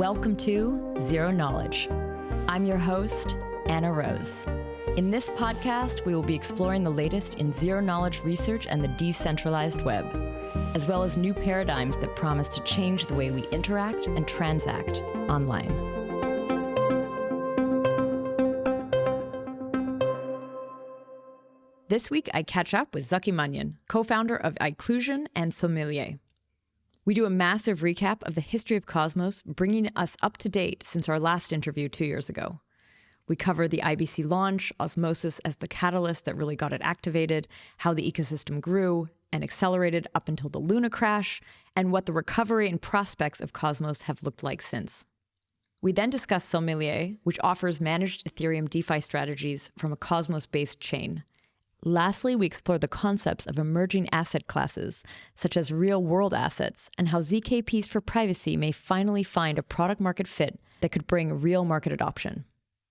Welcome to Zero Knowledge. I'm your host, Anna Rose. In this podcast, we will be exploring the latest in zero-knowledge research and the decentralized web, as well as new paradigms that promise to change the way we interact and transact online. This week, I catch up with Zaki Manian, co-founder of Inclusion and Sommelier. We do a massive recap of the history of Cosmos, bringing us up to date since our last interview 2 years ago. We cover the IBC launch, osmosis as the catalyst that really got it activated, how the ecosystem grew and accelerated up until the Luna crash, and what the recovery and prospects of Cosmos have looked like since. We then discuss Sommelier, which offers managed Ethereum DeFi strategies from a Cosmos-based chain. Lastly, we explore the concepts of emerging asset classes, such as real-world assets, and how ZKPs for privacy may finally find a product-market fit that could bring real market adoption.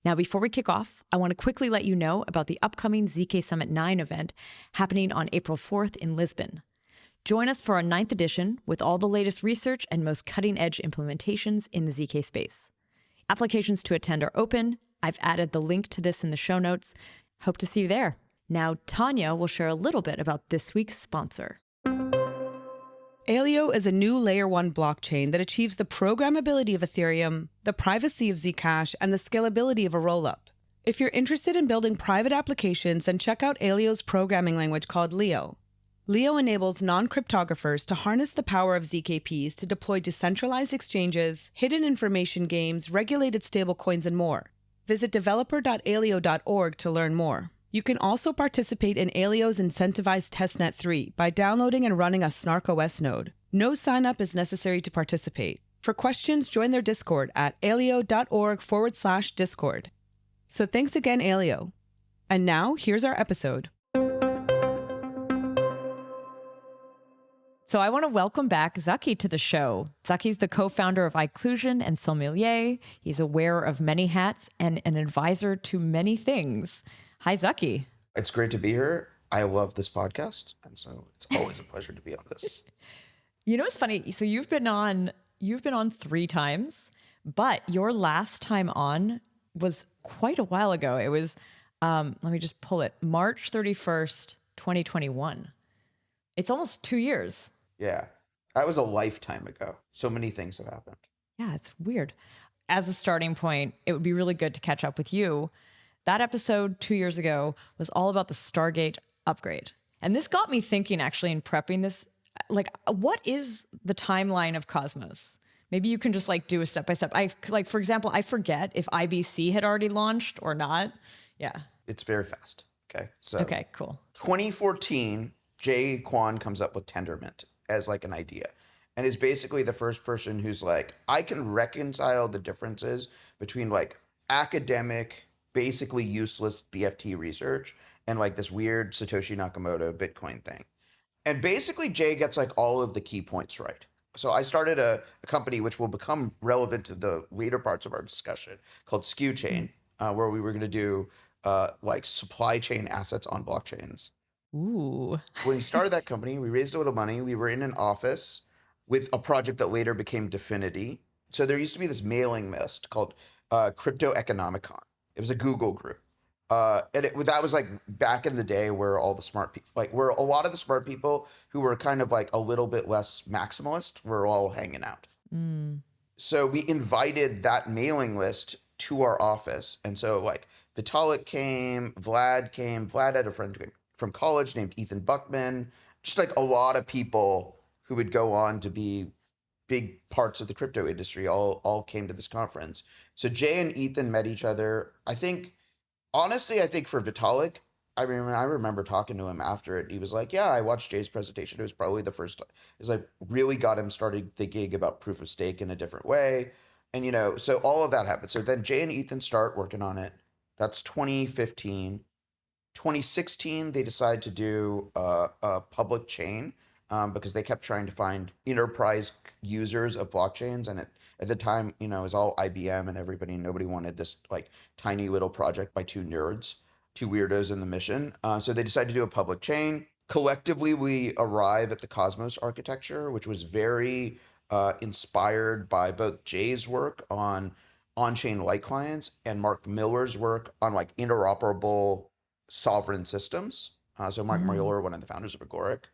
Now, before we kick off, I want to quickly let you know about the upcoming ZK Summit 9 event happening on April 4th in Lisbon. Join us for our 9th edition with all the latest research and most cutting-edge implementations in the ZK space. Applications to attend are open. I've added the link to this in the show notes. Hope to see you there. Now, Tanya will share a little bit about this week's sponsor. Aleo is a new Layer 1 blockchain that achieves the programmability of Ethereum, the privacy of Zcash, and the scalability of a rollup. If you're interested in building private applications, then check out Aleo's programming language called Leo. Leo enables non-cryptographers to harness the power of ZKPs to deploy decentralized exchanges, hidden information games, regulated stablecoins, and more. Visit developer.aleo.org to learn more. You can also participate in Aleo's incentivized testnet 3 by downloading and running a SnarkOS node. No sign-up is necessary to participate. For questions, join their Discord at aleo.org/Discord. So thanks again, Aleo. And now, here's our episode. So I want to welcome back Zaki to the show. Zaki's the co-founder of Inclusion and Sommelier. He's a wearer of many hats and an advisor to many things. Hi, Zaki. It's great to be here. I love this podcast, and so it's always a pleasure to be on this. You know, it's funny. So you've been on 3 times, but your last time on was quite a while ago. It was, let me just pull it, March 31st, 2021. It's almost 2 years. Yeah, that was a lifetime ago. So many things have happened. Yeah, it's weird. As a starting point, it would be really good to catch up with you. That episode 2 years ago was all about the Stargate upgrade. And this got me thinking, actually, in prepping this, like, what is the timeline of Cosmos? Maybe you can just do a step-by-step. For example, I forget if IBC had already launched or not. Yeah. It's very fast. Okay, cool. 2014, Jay Kwan comes up with Tendermint as an idea. And is basically the first person who's I can reconcile the differences between academic, basically useless BFT research and this weird Satoshi Nakamoto Bitcoin thing. And basically Jay gets all of the key points right. So I started a company which will become relevant to the later parts of our discussion called Skew Chain, where we were going to do supply chain assets on blockchains. Ooh. When we started that company, we raised a little money. We were in an office with a project that later became Definity. So there used to be this mailing list called Crypto Economicon. It was a Google group. And that was back in the day where all the smart people, where a lot of the smart people who were kind of a little bit less maximalist were all hanging out. Mm. So we invited that mailing list to our office. And so Vitalik came, Vlad came. Vlad had a friend from college named Ethan Buckman. Just a lot of people who would go on to be big parts of the crypto industry all came to this conference. So Jay and Ethan met each other. Honestly, I think for Vitalik, I remember talking to him after it. He was like, yeah, I watched Jay's presentation. It was probably the first, really got him started thinking about proof of stake in a different way. And, so all of that happened. So then Jay and Ethan start working on it. That's 2015. 2016, they decide to do a public chain because they kept trying to find enterprise users of blockchains. And at the time, it was all IBM and nobody wanted this tiny little project by two nerds, two weirdos in the mission. So they decided to do a public chain. Collectively, we arrive at the Cosmos architecture, which was very inspired by both Jay's work on-chain light clients and Mark Miller's work on like interoperable sovereign systems. So Mark Miller, one of the founders of Agoric.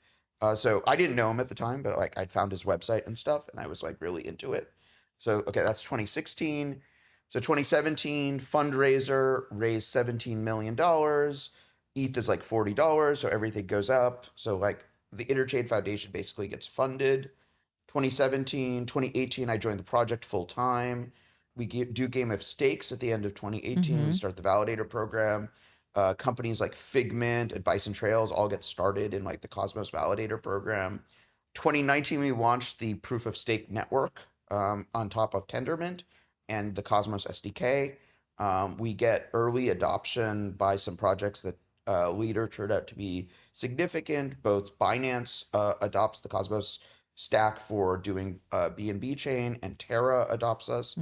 So I didn't know him at the time, but like I'd found his website and stuff, and I was like really into it. So okay, that's 2016. So 2017 fundraiser raised $17 million. ETH is like $40, so everything goes up. So like the Interchain Foundation basically gets funded. 2017, 2018, I joined the project full time. We do Game of Stakes at the end of 2018. We start the validator program. Companies like Figment and Bison Trails all get started in like the Cosmos validator program. 2019, we launched the proof of stake network on top of Tendermint and the Cosmos SDK. We get early adoption by some projects that later turned out to be significant. Both Binance adopts the Cosmos stack for doing BNB chain, and Terra adopts us.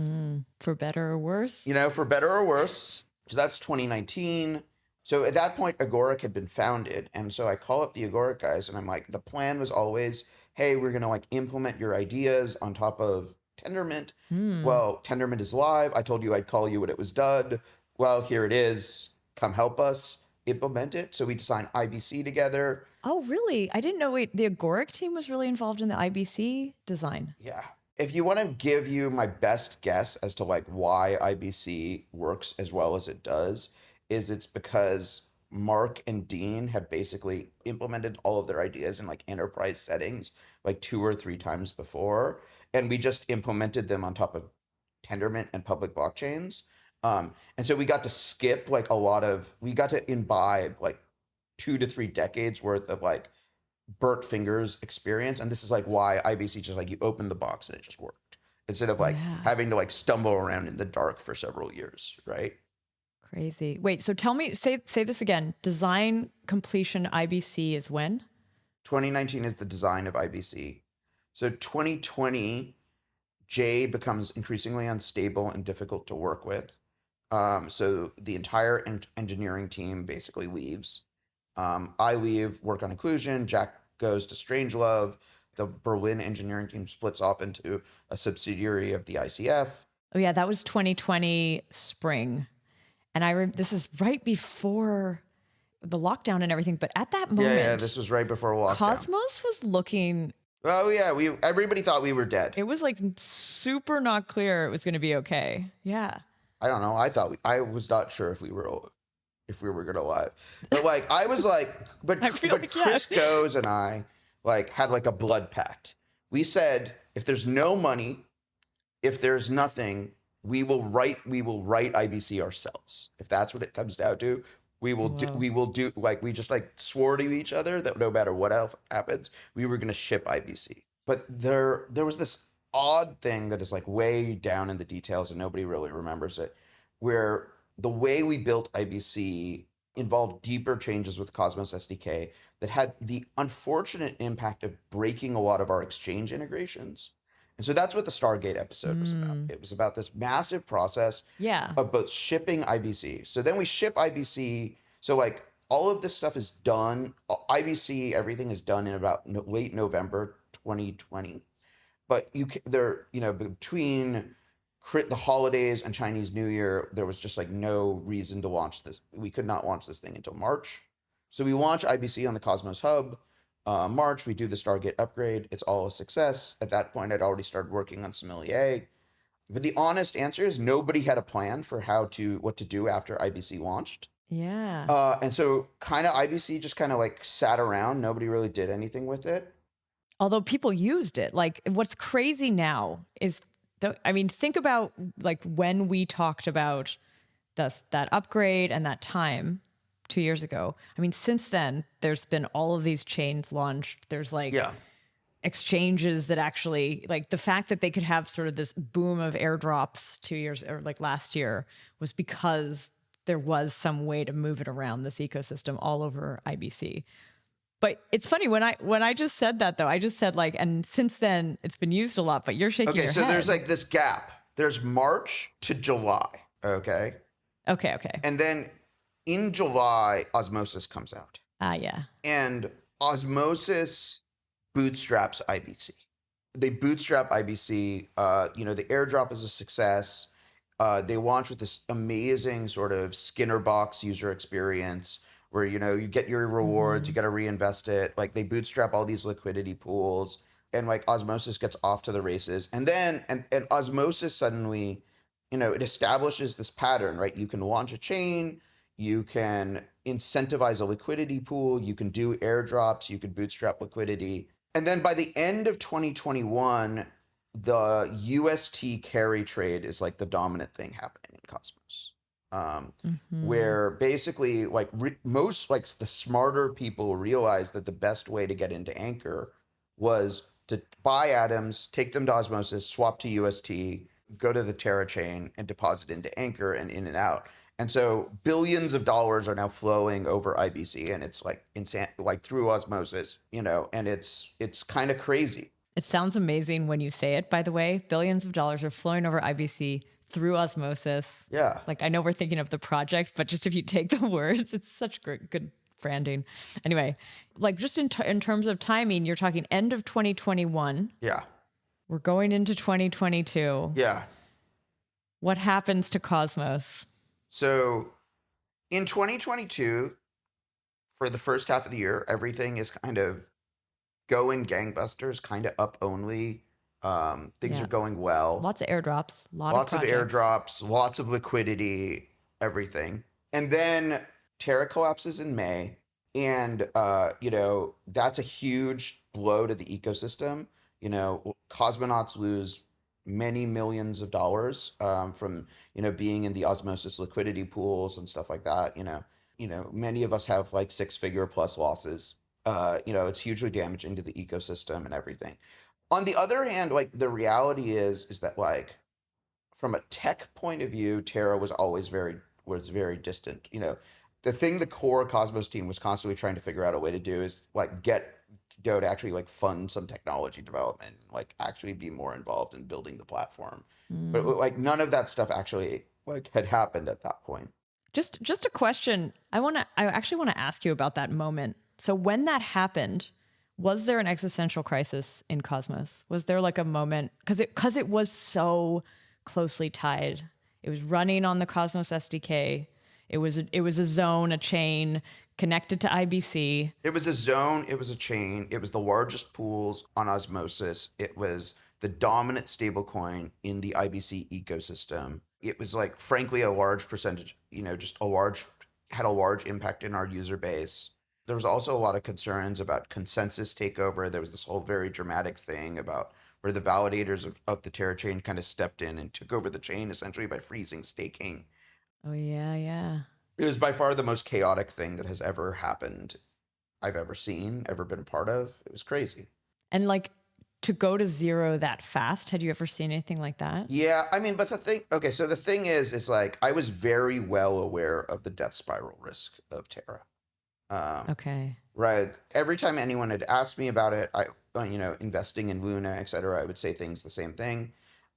For better or worse? You know, for better or worse. So that's 2019. So at that point, Agoric had been founded. And so I call up the Agoric guys and I'm like, the plan was always, hey, we're going to like implement your ideas on top of Tendermint. Well, Tendermint is live. I told you I'd call you when it was done. Well, here it is. Come help us implement it. So we designed IBC together. Oh, really? I didn't know the Agoric team was really involved in the IBC design. Yeah. If you want to give you my best guess as to like why IBC works as well as it does, is it's because Mark and Dean have basically implemented all of their ideas in like enterprise settings like 2 or 3 times before. And we just implemented them on top of Tendermint and public blockchains. And so we got to skip like we got to imbibe like 2 to 3 decades worth of like burnt fingers experience. And this is like why IBC just like you open the box and it just worked instead of like having to like stumble around in the dark for several years, right? Crazy. Wait, so tell me, say this again. Design completion IBC is when? 2019 is the design of IBC. So 2020, Jay becomes increasingly unstable and difficult to work with. So the entire engineering team basically leaves. I leave, work on inclusion. Jack goes to Strangelove. The Berlin engineering team splits off into a subsidiary of the ICF. Oh yeah, that was 2020 spring. And this is right before the lockdown and everything. But at that moment, yeah, this was right before lockdown. Cosmos was looking. Oh yeah, everybody thought we were dead. It was like super not clear it was going to be okay. Yeah. I don't know. I was not sure if we were gonna live, but like I was like, but Chris Goes and I like had like a blood pact. We said if there's no money, if there's nothing, we will write IBC ourselves. If that's what it comes down to, we will do like we just like swore to each other that no matter what else happens, we were gonna ship IBC. But there was this odd thing that is like way down in the details and nobody really remembers it, where the way we built IBC involved deeper changes with Cosmos SDK that had the unfortunate impact of breaking a lot of our exchange integrations. And so that's what the Stargate episode was about. It was about this massive process of both shipping IBC. So then we ship IBC. So like all of this stuff is done. IBC, everything is done in about late November 2020. But between the holidays and Chinese New Year, there was just like no reason to launch this. We could not launch this thing until March. So we launch IBC on the Cosmos Hub. March, we do the Stargate upgrade. It's all a success. At that point, I'd already started working on Sommelier. But the honest answer is nobody had a plan for what to do after IBC launched. Yeah. And so kind of IBC just kind of like sat around. Nobody really did anything with it. Although people used it. Like what's crazy now is, think about like when we talked about that upgrade and that time 2 years ago. I mean, since then, there's been all of these chains launched. There's like exchanges that actually, like the fact that they could have sort of this boom of airdrops 2 years or like last year was because there was some way to move it around this ecosystem all over IBC. But it's funny when I just said that though, I just said like, and since then it's been used a lot, but you're shaking your head. Okay, so there's like this gap. There's March to July, okay? Okay. And then in July, Osmosis comes out. Yeah. And Osmosis bootstraps IBC. they bootstrap IBC. The airdrop is a success. They launch with this amazing sort of Skinner box user experience where, you get your rewards, you got to reinvest it. Like they bootstrap all these liquidity pools, and like Osmosis gets off to the races. And then, and Osmosis suddenly, it establishes this pattern, right? You can launch a chain, you can incentivize a liquidity pool, you can do airdrops, you can bootstrap liquidity. And then by the end of 2021, the UST carry trade is like the dominant thing happening in Cosmos. Where basically like most like the smarter people realized that the best way to get into Anchor was to buy atoms, take them to Osmosis, swap to UST, go to the Terra chain and deposit into Anchor and in and out. And so billions of dollars are now flowing over IBC, and it's like insane, like through Osmosis, and it's kind of crazy. It sounds amazing when you say it, by the way. Billions of dollars are flowing over IBC through Osmosis. Yeah. Like, I know we're thinking of the project, but just if you take the words, it's such good branding. Anyway, like just in terms of timing, you're talking end of 2021. Yeah. We're going into 2022. Yeah. What happens to Cosmos? So in 2022, for the first half of the year, everything is kind of going gangbusters, kind of up only. Things are going well. Lots of airdrops. Lots of airdrops, lots of liquidity, everything. And then Terra collapses in May. And, that's a huge blow to the ecosystem. Cosmonauts lose many millions of dollars from, being in the Osmosis liquidity pools and stuff like that. Many of us have like 6-figure plus losses. It's hugely damaging to the ecosystem and everything. On the other hand, like the reality is that like from a tech point of view, Terra was always very distant. The thing the core Cosmos team was constantly trying to figure out a way to do is like get Go to actually like fund some technology development, like actually be more involved in building the platform. But like none of that stuff actually like had happened at that point. Just a question. I actually want to ask you about that moment. So when that happened, was there an existential crisis in Cosmos? Was there like a moment, because it was so closely tied. It was running on the Cosmos SDK. It was a zone, a chain connected to IBC. It was a zone. It was a chain. It was the largest pools on Osmosis. It was the dominant stablecoin in the IBC ecosystem. It was like, frankly, a large percentage, had a large impact in our user base. There was also a lot of concerns about consensus takeover. There was this whole very dramatic thing about where the validators of the Terra chain kind of stepped in and took over the chain essentially by freezing staking. Oh, yeah. It was by far the most chaotic thing that has ever happened, I've ever seen, ever been a part of. It was crazy. And like to go to zero that fast, had you ever seen anything like that? Yeah, I mean, but the thing is like I was very well aware of the death spiral risk of Terra. Okay. Right. Every time anyone had asked me about it, investing in Luna, et cetera, I would say the same thing.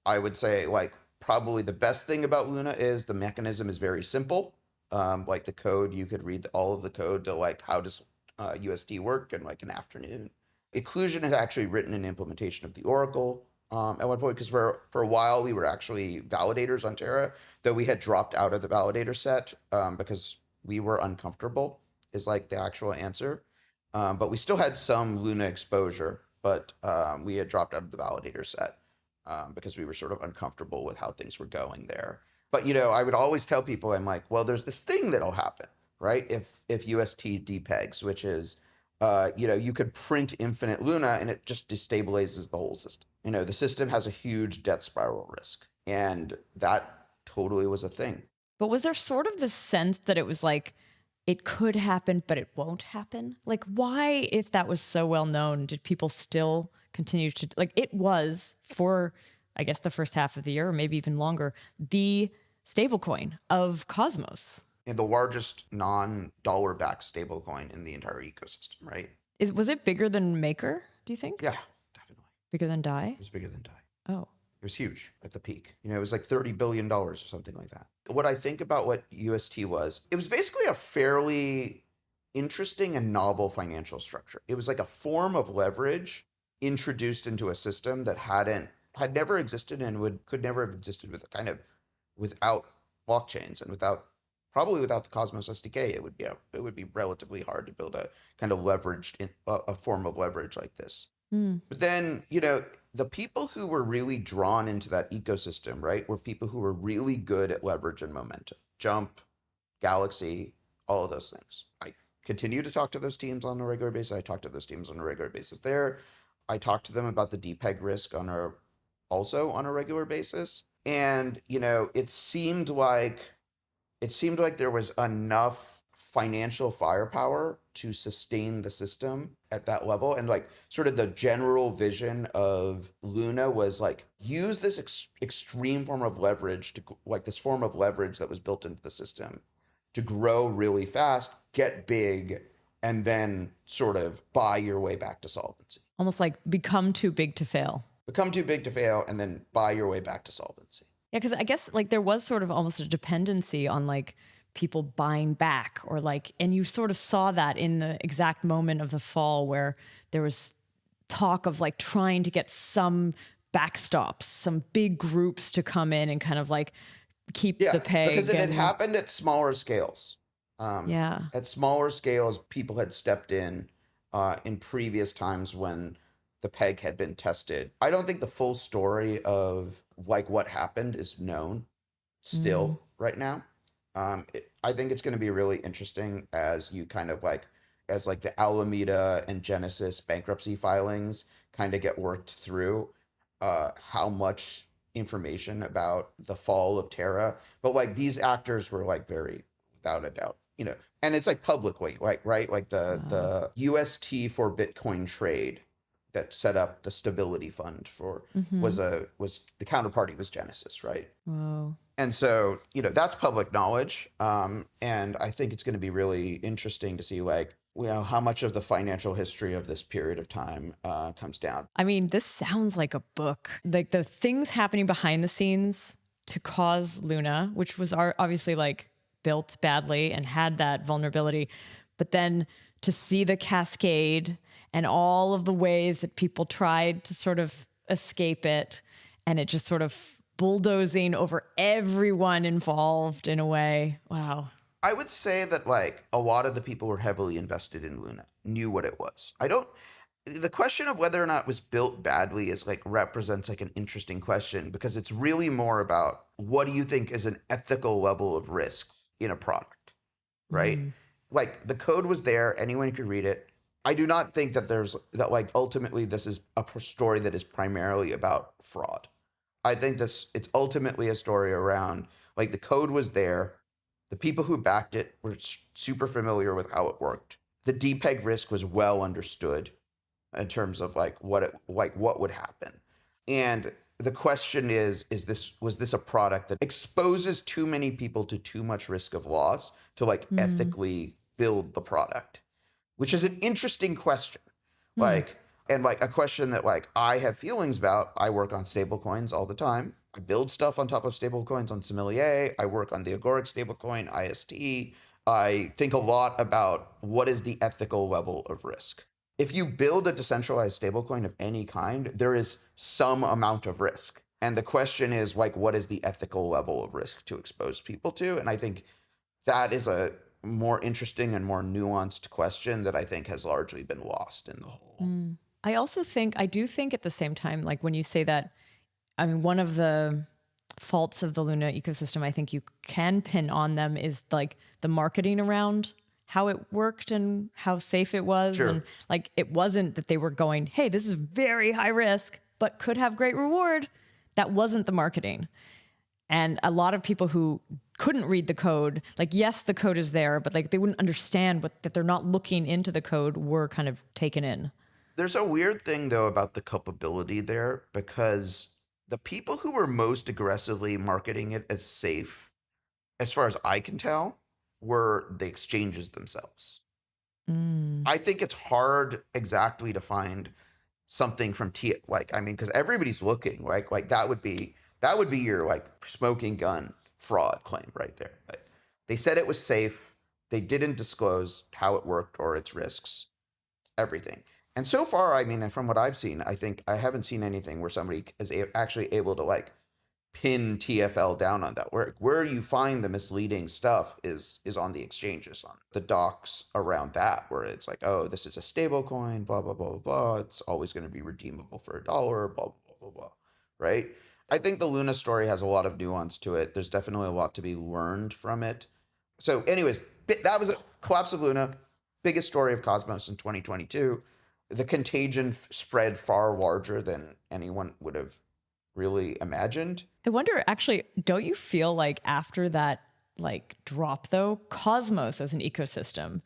I would say like probably the best thing about Luna is the mechanism is very simple. Like the code, you could read all of the code to like how does USD work in like an afternoon. Occlusion had actually written an implementation of the Oracle at one point, because for a while we were actually validators on Terra, though we had dropped out of the validator set because we were uncomfortable is like the actual answer. But we still had some Luna exposure, but we had dropped out of the validator set because we were sort of uncomfortable with how things were going there. But, I would always tell people, I'm like, well, there's this thing that'll happen, right? If UST depegs, which is, you could print infinite Luna and it just destabilizes the whole system. The system has a huge death spiral risk. And that totally was a thing. But was there sort of the sense that it was like, it could happen, but it won't happen? Like, why, if that was so well known, did people still continue to, like, it was for, I guess, the first half of the year, or maybe even longer, the stablecoin of Cosmos. And the largest non-dollar backed stablecoin in the entire ecosystem, right? Was it bigger than Maker, do you think? Yeah, definitely. Bigger than DAI? It was bigger than DAI. Oh. It was huge at the peak. It was like $30 billion or something like that. What I think about what UST was, it was basically a fairly interesting and novel financial structure. It was like a form of leverage introduced into a system that had never existed and could never have existed without blockchains and probably without the Cosmos SDK. It would be relatively hard to build a kind of a form of leverage like this. But then, the people who were really drawn into that ecosystem, right, were people who were really good at leverage and momentum. Jump, Galaxy, all of those things. I continue to talk to those teams on a regular basis. I talk to those teams on a regular basis there. I talk to them about the DPEG risk also on a regular basis. And, it seemed like there was enough financial firepower to sustain the system at that level. And like sort of the general vision of Luna was like, use this extreme form of leverage this form of leverage that was built into the system to grow really fast, get big, and then sort of buy your way back to solvency. Almost like become too big to fail. Become too big to fail and then buy your way back to solvency. Yeah, because I guess like there was sort of almost a dependency on like people buying back or like, and you sort of saw that in the exact moment of the fall where there was talk of like trying to get some backstops, some big groups to come in and kind of like keep the peg. Because it had happened at smaller scales. At smaller scales, people had stepped in previous times when the peg had been tested. I don't think the full story of like what happened is known still right now. I think it's going to be really interesting as you kind of as the Alameda and Genesis bankruptcy filings kind of get worked through, how much information about the fall of Terra. But like these actors were like very, without a doubt, and it's like publicly, right? Like the UST for Bitcoin trade that set up the stability fund was the counterparty was Genesis, right? Wow. And so, that's public knowledge. And I think it's going to be really interesting to see how much of the financial history of this period of time comes down. I mean, this sounds like a book. Like the things happening behind the scenes to cause Luna, which was obviously like built badly and had that vulnerability, but then to see the cascade and all of the ways that people tried to sort of escape it, and it just sort of bulldozing over everyone involved in a way. Wow. I would say that a lot of the people who were heavily invested in Luna knew what it was. The question of whether or not it was built badly represents an interesting question, because it's really more about what do you think is an ethical level of risk in a product, right? The code was there, anyone could read it. I do not think that ultimately this is a story that is primarily about fraud. I think it's ultimately a story around the code was there. The people who backed it were super familiar with how it worked. The DPEG risk was well understood in terms of what would happen. And the question was this a product that exposes too many people to too much risk of loss to ethically build the product? Which is an interesting question. And a question that I have feelings about. I work on stablecoins all the time. I build stuff on top of stablecoins on Sommelier. I work on the Agoric stablecoin, IST. I think a lot about what is the ethical level of risk. If you build a decentralized stablecoin of any kind, there is some amount of risk. And the question is what is the ethical level of risk to expose people to? And I think that is a more interesting and more nuanced question that I think has largely been lost in the whole. I do think at the same time, when you say that, I mean, one of the faults of the Luna ecosystem, I think you can pin on them is the marketing around how it worked and how safe it was. Sure. And it wasn't that they were going, hey, this is very high risk, but could have great reward. That wasn't the marketing. And a lot of people who couldn't read the code, yes, the code is there, but they wouldn't understand that they're not looking into the code, were kind of taken in. There's a weird thing, though, about the culpability there, because the people who were most aggressively marketing it as safe, as far as I can tell, were the exchanges themselves. I think it's hard exactly to find something from because everybody's looking, that would be your smoking gun fraud claim right there. They said it was safe. They didn't disclose how it worked or its risks, everything. And so far, I mean, from what I've seen, I think I haven't seen anything where somebody is actually able to like pin TFL down on that. Where you find the misleading stuff is on the exchanges, on the docs around that, where it's like, oh, this is a stable coin, blah, blah, blah, blah, blah. It's always going to be redeemable for $1, blah, blah, blah, blah, blah. Right? I think the Luna story has a lot of nuance to it. There's definitely a lot to be learned from it. So anyways, that was a collapse of Luna, biggest story of Cosmos in 2022. The contagion spread far larger than anyone would have really imagined. I wonder, actually, don't you feel like after that like drop though, Cosmos as an ecosystem,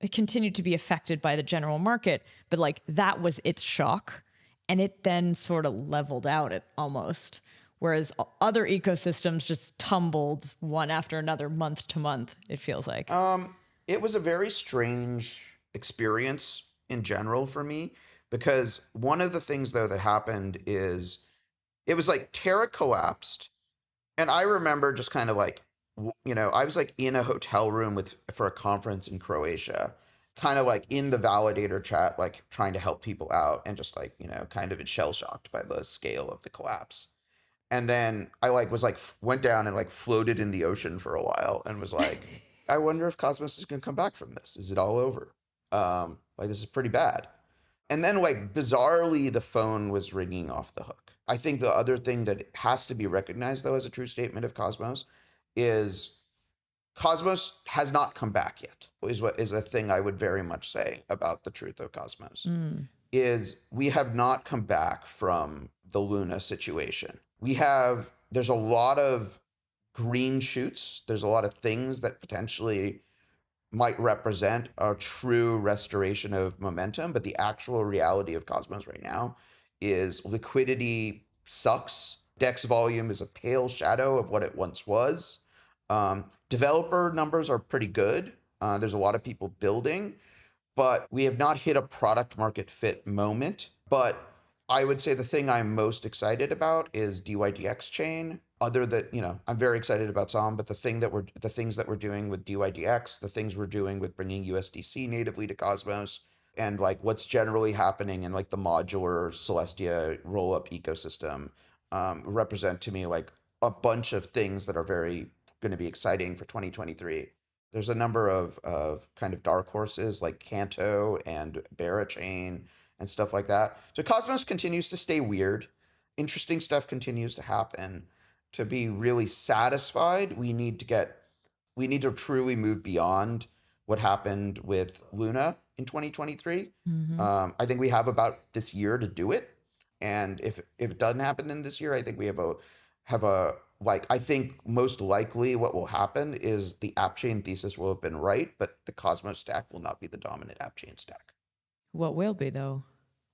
it continued to be affected by the general market, but like that was its shock, and it then sort of leveled out it almost. Whereas other ecosystems just tumbled one after another, month to month, it feels like. It was a very strange experience in general for me, because one of the things though that happened is it was like Terra collapsed, and I remember just kind of like, I was like in a hotel room for a conference in Croatia, kind of like in the validator chat, like trying to help people out, and just like, kind of shell shocked by the scale of the collapse. And then I like was like went down and like floated in the ocean for a while and was like, I wonder if Cosmos is going to come back from this. Is it all over? Like, this is pretty bad. And then like bizarrely, the phone was ringing off the hook. I think the other thing that has to be recognized though as a true statement of Cosmos is Cosmos has not come back yet, is a thing I would very much say about the truth of Cosmos. Is we have not come back from the Luna situation. There's a lot of green shoots. There's a lot of things that potentially might represent a true restoration of momentum, but the actual reality of Cosmos right now is liquidity sucks. DEX volume is a pale shadow of what it once was. Developer numbers are pretty good. There's a lot of people building, but we have not hit a product market fit moment. But I would say the thing I'm most excited about is DYDX chain. Other than, I'm very excited about Som, but the things that we're doing with DYDX, the things we're doing with bringing USDC natively to Cosmos, and like what's generally happening in like the modular Celestia roll-up ecosystem, represent to me like a bunch of things that are very going to be exciting for 2023. There's a number of kind of dark horses like Canto and Barachain and stuff like that. So Cosmos continues to stay weird. Interesting stuff continues to happen. To be really satisfied, we need to truly move beyond what happened with Luna in 2023. I think we have about this year to do it. And if it doesn't happen in this year, I think we I think most likely what will happen is the app chain thesis will have been right, but the Cosmos stack will not be the dominant app chain stack. What will be though?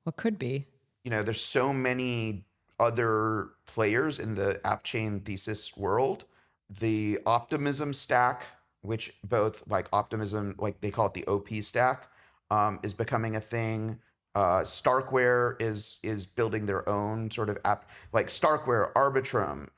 What could be? There's so many other players in the app chain thesis world. The Optimism stack, which both like Optimism, like they call it the OP stack, is becoming a thing. Starkware is building their own sort of app, like Starkware, Arbitrum,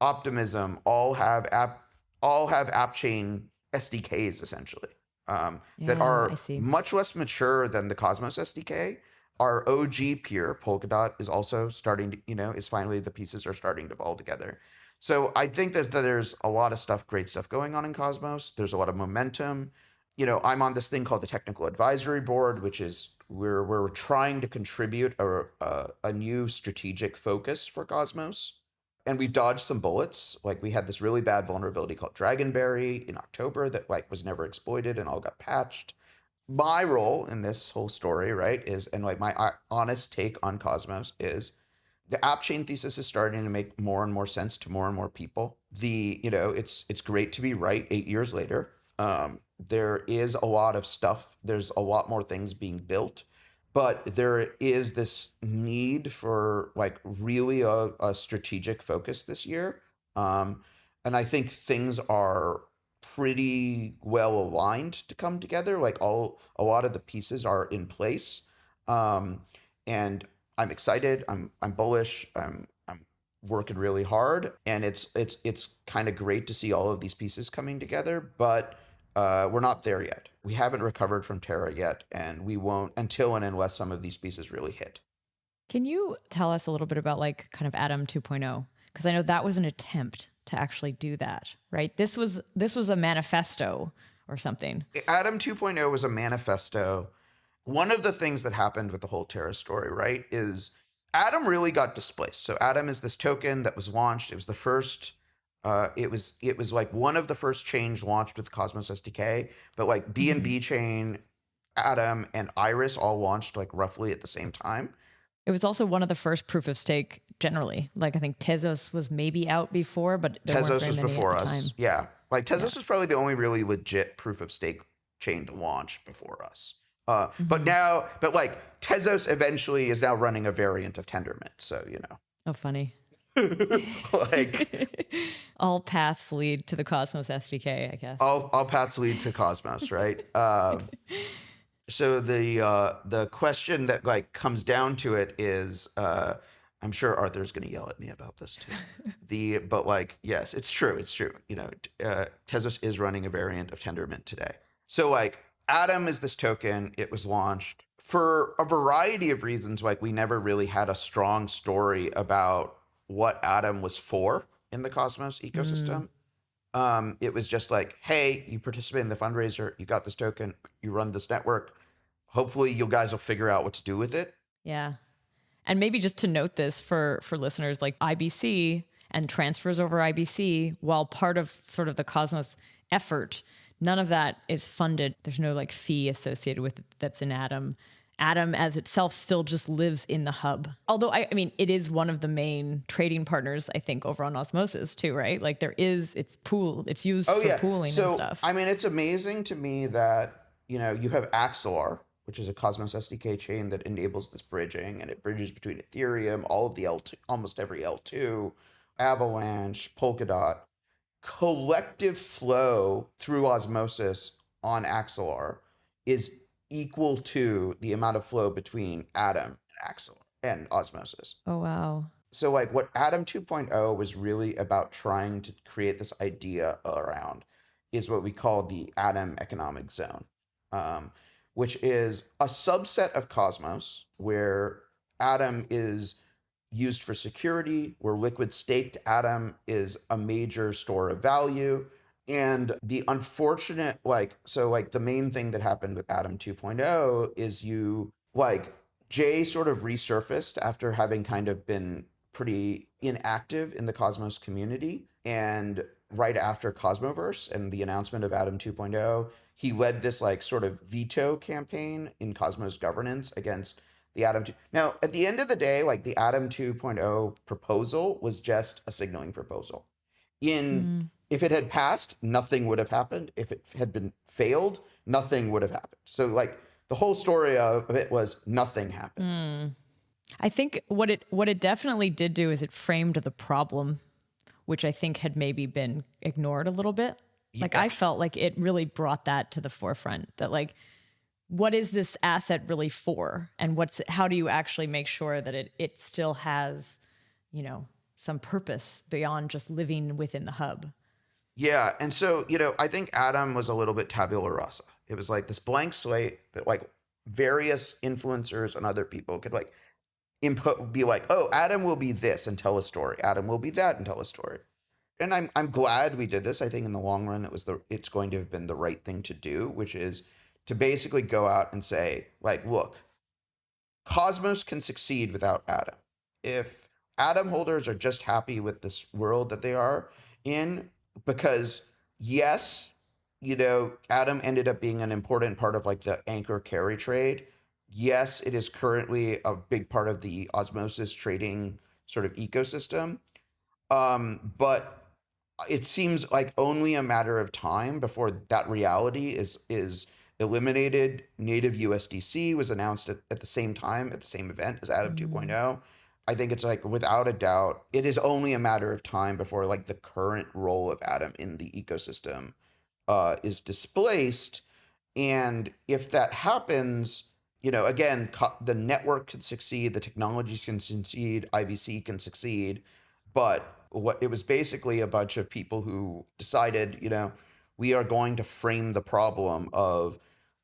Optimism all have app chain SDKs essentially, that are much less mature than the Cosmos SDK. Our OG peer, Polkadot, is also starting to, is finally the pieces are starting to fall together. So I think that there's a lot of great stuff going on in Cosmos. There's a lot of momentum. I'm on this thing called the Technical Advisory Board, which is where we're trying to contribute a new strategic focus for Cosmos. And we've dodged some bullets. Like we had this really bad vulnerability called Dragonberry in October that like was never exploited and all got patched. My role in this whole story, right, and like my honest take on Cosmos is the app chain thesis is starting to make more and more sense to more and more people. It's great to be right 8 years later. There is a lot of stuff. There's a lot more things being built, but there is this need for like really a strategic focus this year. And I think things are pretty well aligned to come together. Like a lot of the pieces are in place. And I'm excited. I'm bullish. I'm working really hard, and it's kind of great to see all of these pieces coming together. But We're not there yet. We haven't recovered from Terra yet, and we won't until and unless some of these pieces really hit. Can you tell us a little bit about like kind of Atom 2.0? Because I know that was an attempt to actually do that, right? This was a manifesto or something. Atom 2.0 was a manifesto. One of the things that happened with the whole Terra story, right, is Atom really got displaced. So Atom is this token that was launched. It was the first. It was like one of the first chains launched with Cosmos SDK, but like BNB chain, Atom, and Iris all launched like roughly at the same time. It was also one of the first proof of stake generally. Like I think Tezos was maybe out before, but there weren't Tezos very was many before at the us. time. Yeah. Like Tezos was probably the only really legit proof of stake chain to launch before us. But like Tezos eventually is now running a variant of Tendermint. So, you know. Oh, funny. Like all paths lead to the Cosmos SDK, I guess. all paths lead to Cosmos, right? So the question that like comes down to it is, I'm sure Arthur's going to yell at me about this too. But like, yes, it's true. You know, Tezos is running a variant of Tendermint today. So like, Atom is this token. It was launched for a variety of reasons. Like, we never really had a strong story about what Atom was for in the Cosmos ecosystem. It was just like, hey, you participate in the fundraiser, you got this token, you run this network. Hopefully you guys will figure out what to do with it. Yeah. And maybe just to note this for listeners, like IBC and transfers over IBC, while part of sort of the Cosmos effort, none of that is funded. There's no like fee associated with it that's in Atom. Atom as itself still just lives in the hub. Although, I mean, it is one of the main trading partners, I think, over on Osmosis too, right? Like it's pooled, it's used for pooling and stuff. I mean, it's amazing to me that, you know, you have Axelar, which is a Cosmos SDK chain that enables this bridging, and it bridges between Ethereum, all of the L2, almost every L2, Avalanche, Polkadot. Collective flow through Osmosis on Axelar is equal to the amount of flow between Atom and Axelar and Osmosis. Oh, wow. So like what Atom 2.0 was really about trying to create this idea around is what we call the Atom economic zone, which is a subset of Cosmos where Atom is used for security, where liquid staked Atom is a major store of value. And the unfortunate, the main thing that happened with Atom 2.0 is Jay sort of resurfaced after having kind of been pretty inactive in the Cosmos community. And right after Cosmoverse and the announcement of Atom 2.0, he led this sort of veto campaign in Cosmos governance against the Atom 2. Now, at the end of the day, the Atom 2.0 proposal was just a signaling proposal. If it had passed, nothing would have happened. If it had been failed, nothing would have happened. So the whole story of it was nothing happened. I think what it definitely did do is it framed the problem, which I think had maybe been ignored a little bit. I felt like it really brought that to the forefront, that what is this asset really for? And how do you actually make sure that it still has, some purpose beyond just living within the hub? Yeah. And so, I think Atom was a little bit tabula rasa. It was this blank slate that various influencers and other people could be oh, Atom will be this and tell a story. Atom will be that and tell a story. And I'm glad we did this. I think in the long run, it's going to have been the right thing to do, which is to basically go out and say, look, Cosmos can succeed without Atom. If Atom holders are just happy with this world that they are in, because yes, Atom ended up being an important part of the anchor carry trade. Yes, it is currently a big part of the Osmosis trading sort of ecosystem. But it seems like only a matter of time before that reality is eliminated. Native USDC was announced at the same time, at the same event as Atom 2.0. I think it's without a doubt, it is only a matter of time before the current role of Atom in the ecosystem is displaced. And if that happens, again, the network can succeed, the technologies can succeed, IBC can succeed. But it was basically a bunch of people who decided, we are going to frame the problem of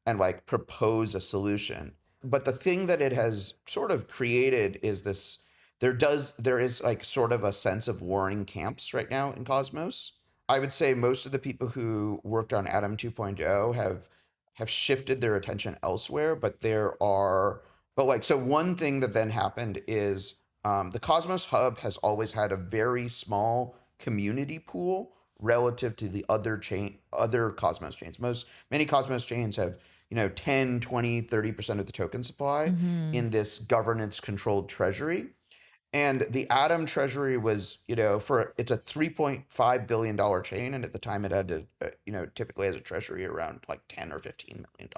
and like propose a solution. But the thing that it has sort of created is this there is like sort of a sense of warring camps right now in Cosmos. I would say most of the people who worked on Atom 2.0 have shifted their attention elsewhere, but like so one thing that then happened is the Cosmos Hub has always had a very small community pool relative to the other Cosmos chains. Many Cosmos chains have 10, 20, 30% of the token supply in this governance controlled treasury. And the Atom treasury was, it's a $3.5 billion chain. And at the time it had to, typically has a treasury around like 10 or $15 million,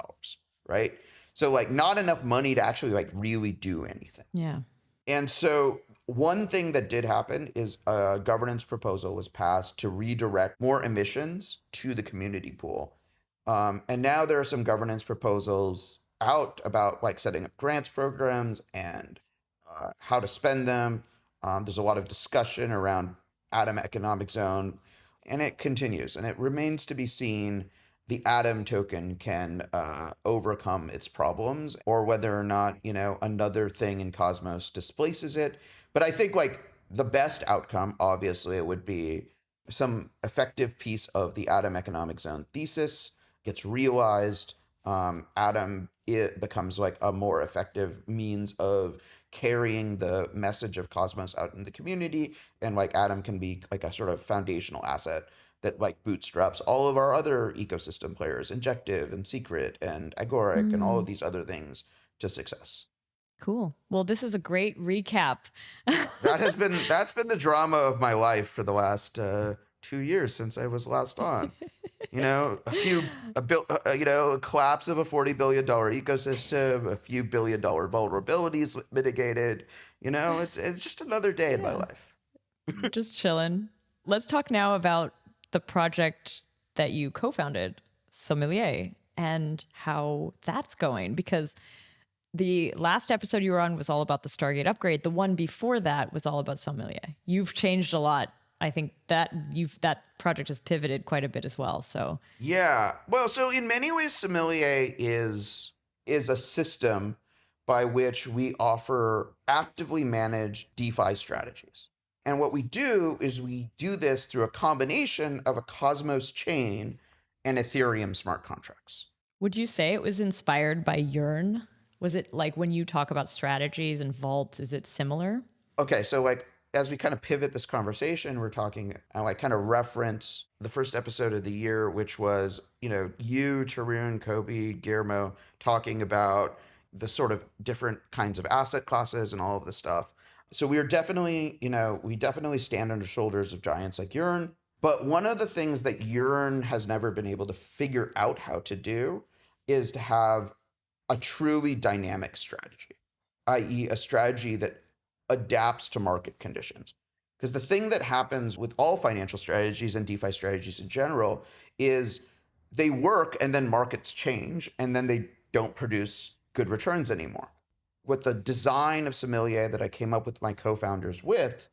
right? So like not enough money to actually like really do anything. Yeah. And so one thing that did happen is a governance proposal was passed to redirect more emissions to the community pool. And now there are some governance proposals out about like setting up grants programs and how to spend them. There's a lot of discussion around Atom Economic Zone, and it continues. And it remains to be seen the Atom token can overcome its problems, or whether or not another thing in Cosmos displaces it. But I think like the best outcome, obviously, it would be some effective piece of the Atom Economic Zone thesis gets realized. Atom, it becomes like a more effective means of carrying the message of Cosmos out in the community, and like Atom can be like a sort of foundational asset that like bootstraps all of our other ecosystem players, Injective and Secret and Agoric and all of these other things to success. Cool. Well, this is a great recap. That's been the drama of my life for the last 2 years since I was last on. A collapse of a $40 billion ecosystem, a few $1 billion vulnerabilities mitigated. It's just another day in my life. Just chilling. Let's talk now about the project that you co-founded, Sommelier, and how that's going. Because the last episode you were on was all about the Stargate upgrade. The one before that was all about Sommelier. You've changed a lot. I think that project has pivoted quite a bit as well. So yeah, well, so in many ways, Sommelier is a system by which we offer actively managed DeFi strategies. And what we do is we do this through a combination of a Cosmos chain and Ethereum smart contracts. Would you say it was inspired by Yearn? Was it like when you talk about strategies and vaults, is it similar? Okay, so like as we kind of pivot this conversation, we're talking, I like kind of reference the first episode of the year, which was, you, Tarun, Kobe, Guillermo talking about the sort of different kinds of asset classes and all of this stuff. So we are definitely, we definitely stand on the shoulders of giants like Yearn. But one of the things that Yearn has never been able to figure out how to do is to have a truly dynamic strategy, i.e. a strategy that adapts to market conditions. Because the thing that happens with all financial strategies and DeFi strategies in general is they work and then markets change and then they don't produce good returns anymore. What the design of Sommelier that I came up with my co-founders with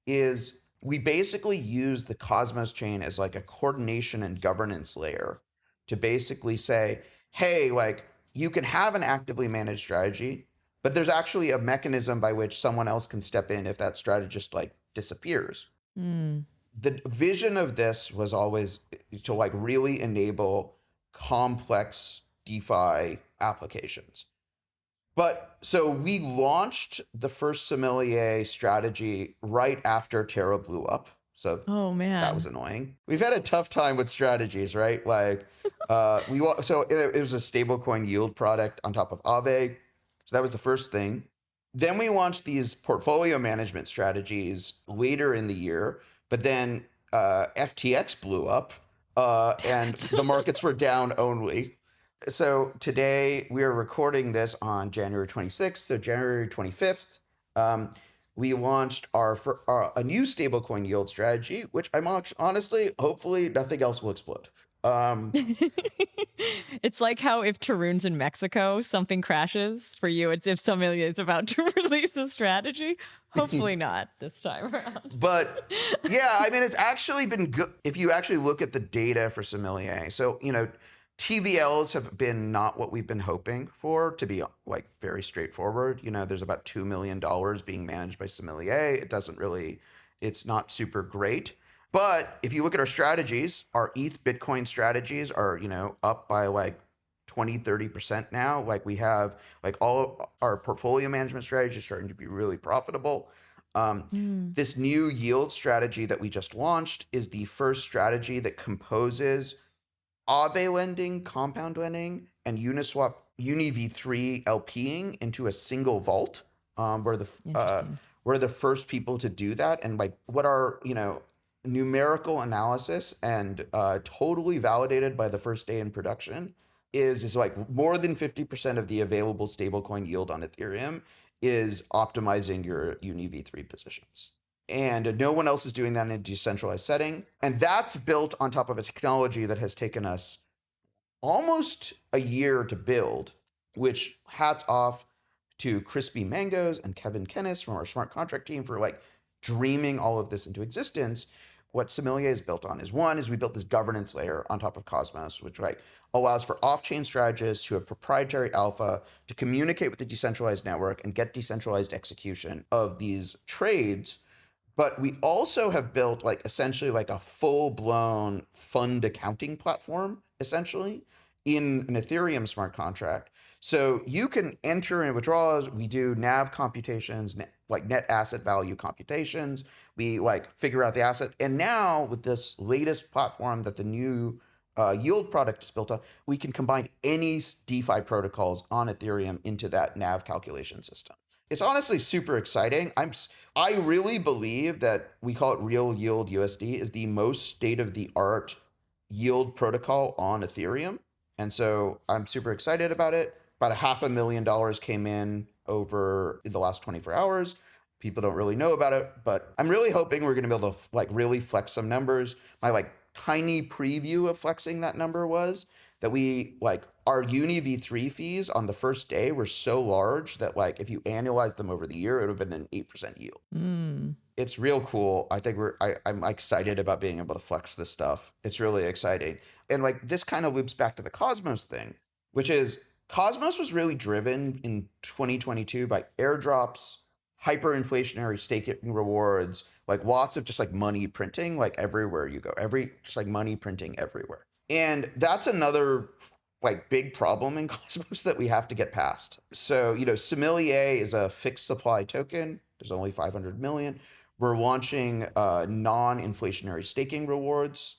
is we basically use the Cosmos chain as like a coordination and governance layer to basically say, hey, like you can have an actively managed strategy, but there's actually a mechanism by which someone else can step in if that strategist like disappears. The vision of this was always to like really enable complex DeFi applications. But so we launched the first Sommelier strategy right after Terra blew up. So that was annoying. We've had a tough time with strategies, right? Like it was a stablecoin yield product on top of Aave. So that was the first thing. Then we launched these portfolio management strategies later in the year, but then FTX blew up and the markets were down only. So today we are recording this on January 26th. So January 25th, we launched a new stablecoin yield strategy, which I'm honestly, hopefully nothing else will explode. It's like how if Tarun's in Mexico, something crashes. For you, it's if Sommelier is about to release a strategy. Hopefully not this time around. But yeah, I mean, it's actually been good if you actually look at the data for Sommelier. So, TVLs have been not what we've been hoping for, to be like very straightforward. There's about $2 million being managed by Sommelier. It's not super great. But if you look at our strategies, our ETH Bitcoin strategies are, up by like 20, 30% now. Like we have like all of our portfolio management strategies starting to be really profitable. This new yield strategy that we just launched is the first strategy that composes Aave lending, compound lending, and Uniswap UniV3 LPing into a single vault. We're the first people to do that. And like what our, numerical analysis and totally validated by the first day in production is like more than 50% of the available stablecoin yield on Ethereum is optimizing your UniV3 positions. And no one else is doing that in a decentralized setting. And that's built on top of a technology that has taken us almost a year to build, which hats off to Crispy Mangoes and Kevin Kennis from our smart contract team for like dreaming all of this into existence. What Sommelier is built on is we built this governance layer on top of Cosmos, which like allows for off-chain strategists who have proprietary alpha to communicate with the decentralized network and get decentralized execution of these trades. But we also have built like essentially like a full-blown fund accounting platform, essentially, in an Ethereum smart contract. So you can enter in withdrawals. We do NAV computations, like net asset value computations. We like figure out the asset. And now with this latest platform that the new yield product is built on, we can combine any DeFi protocols on Ethereum into that NAV calculation system. It's honestly super exciting. I really believe that we call it Real Yield USD is the most state-of-the-art yield protocol on Ethereum. And so I'm super excited about it. About $500,000 came in over the last 24 hours. People don't really know about it, but I'm really hoping we're going to be able to like really flex some numbers. My like tiny preview of flexing that number was that we like our UniV3 fees on the first day were so large that like if you annualize them over the year, it would have been an 8% yield. It's real cool. I think I'm excited about being able to flex this stuff. It's really exciting. And like this kind of loops back to the Cosmos thing, which is Cosmos was really driven in 2022 by airdrops, hyperinflationary staking rewards, like lots of just like money printing, like everywhere you go, just like money printing everywhere. And that's another like big problem in Cosmos that we have to get past. So, Sommelier is a fixed supply token. There's only 500 million. We're launching non-inflationary staking rewards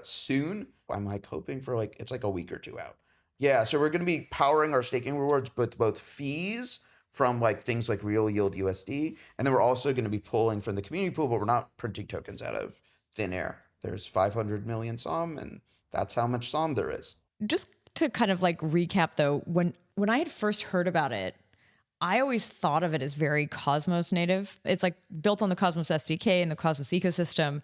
soon. I'm like hoping for like, it's like a week or two out. Yeah, so we're going to be powering our staking rewards with both fees from like things like Real Yield USD, and then we're also going to be pulling from the community pool, but we're not printing tokens out of thin air. There's 500 million SOM, and that's how much SOM there is. Just to kind of like recap though, when I had first heard about it, I always thought of it as very Cosmos native. It's like built on the Cosmos SDK and the Cosmos ecosystem,